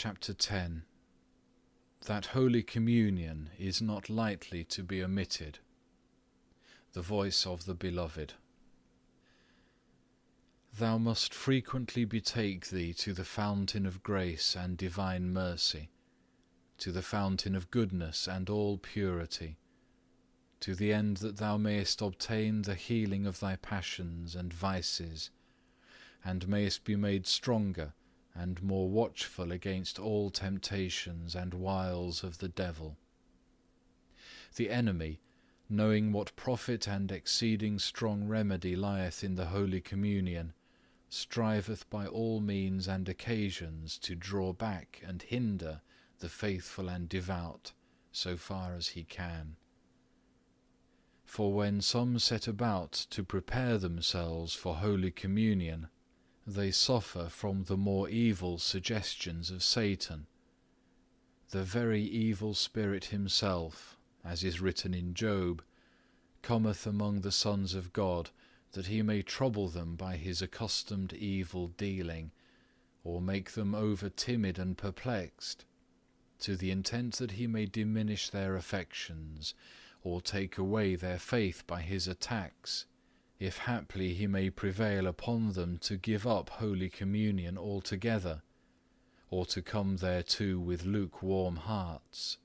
Chapter 10. That Holy Communion is not lightly to be omitted. The voice of the Beloved. Thou must frequently betake thee to the fountain of grace and divine mercy, to the fountain of goodness and all purity, to the end that thou mayest obtain the healing of thy passions and vices, and mayest be made stronger and more watchful against all temptations and wiles of the devil. The enemy, knowing what profit and exceeding strong remedy lieth in the Holy Communion, striveth by all means and occasions to draw back and hinder the faithful and devout, so far as he can. For when some set about to prepare themselves for Holy Communion, they suffer from the more evil suggestions of Satan. The very evil spirit himself, as is written in Job, cometh among the sons of God, that he may trouble them by his accustomed evil dealing, or make them over timid and perplexed, to the intent that he may diminish their affections, or take away their faith by his attacks, if haply he may prevail upon them to give up Holy Communion altogether, or to come thereto with lukewarm hearts.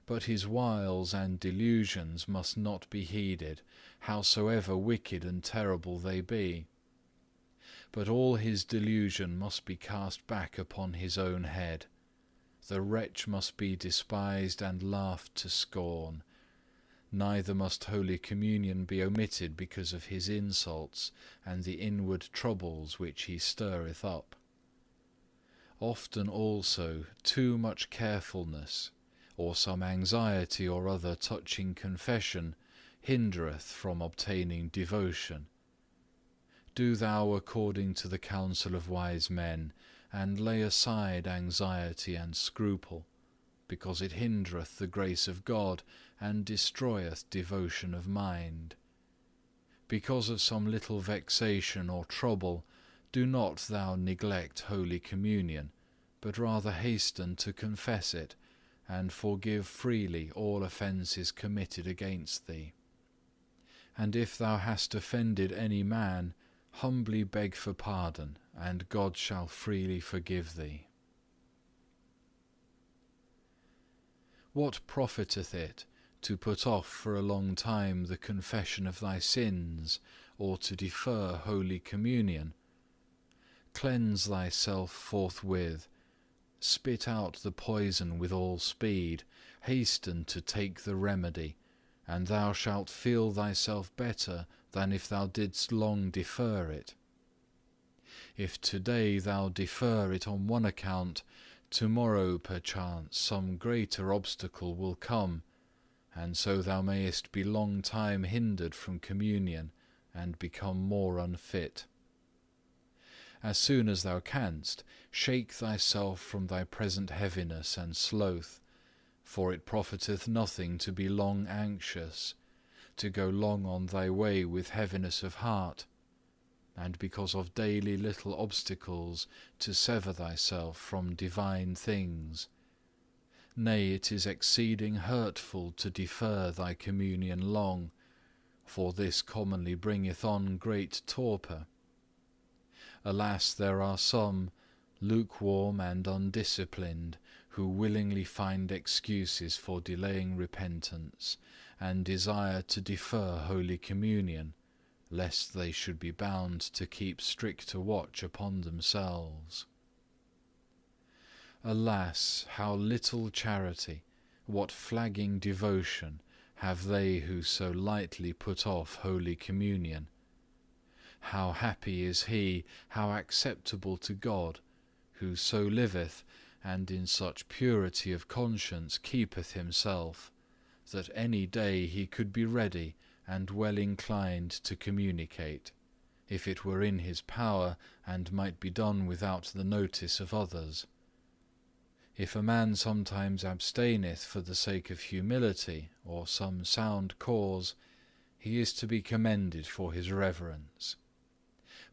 But his wiles and delusions must not be heeded, howsoever wicked and terrible they be. But all his delusion must be cast back upon his own head. The wretch must be despised and laughed to scorn. Neither must Holy Communion be omitted because of his insults and the inward troubles which he stirreth up. Often also too much carefulness, or some anxiety or other touching confession, hindereth from obtaining devotion. Do thou according to the counsel of wise men, and lay aside anxiety and scruple, because it hindereth the grace of God, and destroyeth devotion of mind. Because of some little vexation or trouble, do not thou neglect Holy Communion, but rather hasten to confess it, and forgive freely all offences committed against thee. And if thou hast offended any man, humbly beg for pardon, and God shall freely forgive thee. What profiteth it to put off for a long time the confession of thy sins, or to defer Holy Communion? Cleanse thyself forthwith, spit out the poison with all speed, hasten to take the remedy, and thou shalt feel thyself better than if thou didst long defer it. If today thou defer it on one account, tomorrow perchance some greater obstacle will come, and so thou mayest be long time hindered from communion, and become more unfit. As soon as thou canst, shake thyself from thy present heaviness and sloth, for it profiteth nothing to be long anxious, to go long on thy way with heaviness of heart, and because of daily little obstacles to sever thyself from divine things. Nay, it is exceeding hurtful to defer thy communion long, for this commonly bringeth on great torpor. Alas, there are some, lukewarm and undisciplined, who willingly find excuses for delaying repentance, and desire to defer Holy Communion, lest they should be bound to keep stricter watch upon themselves. Alas, how little charity, what flagging devotion have they who so lightly put off Holy Communion! How happy is he, how acceptable to God, who so liveth, and in such purity of conscience keepeth himself, that any day he could be ready and well inclined to communicate, if it were in his power and might be done without the notice of others. If a man sometimes abstaineth for the sake of humility or some sound cause, he is to be commended for his reverence.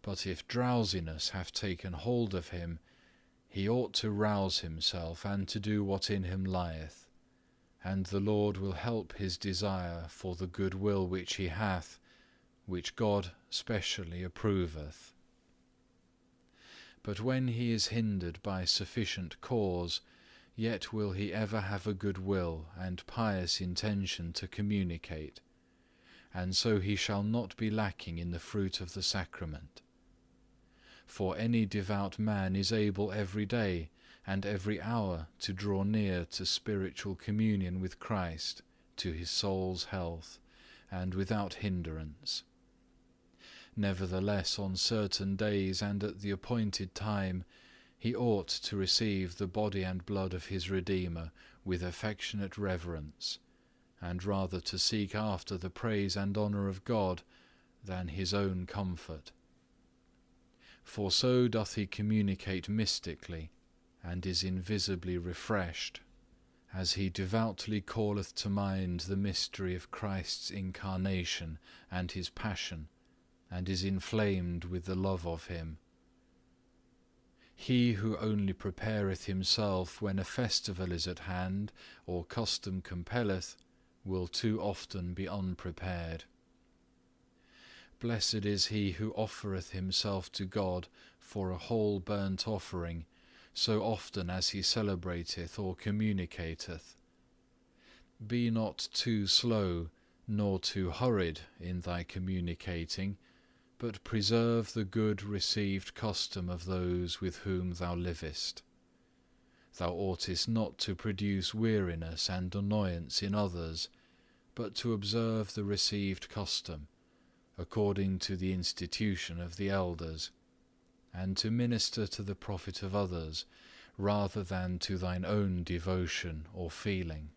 But if drowsiness hath taken hold of him, he ought to rouse himself and to do what in him lieth, and the Lord will help his desire for the good will which he hath, which God specially approveth. But when he is hindered by sufficient cause, yet will he ever have a good will and pious intention to communicate, and so he shall not be lacking in the fruit of the sacrament. For any devout man is able every day and every hour to draw near to spiritual communion with Christ, to his soul's health, and without hindrance. Nevertheless, on certain days and at the appointed time, he ought to receive the body and blood of his Redeemer with affectionate reverence, and rather to seek after the praise and honour of God than his own comfort. For so doth he communicate mystically, and is invisibly refreshed, as he devoutly calleth to mind the mystery of Christ's incarnation and his passion, and is inflamed with the love of him. He who only prepareth himself when a festival is at hand, or custom compelleth, will too often be unprepared. Blessed is he who offereth himself to God for a whole burnt offering, so often as he celebrateth or communicateth. Be not too slow, nor too hurried in thy communicating, but preserve the good received custom of those with whom thou livest. Thou oughtest not to produce weariness and annoyance in others, but to observe the received custom, according to the institution of the elders, and to minister to the profit of others, rather than to thine own devotion or feeling.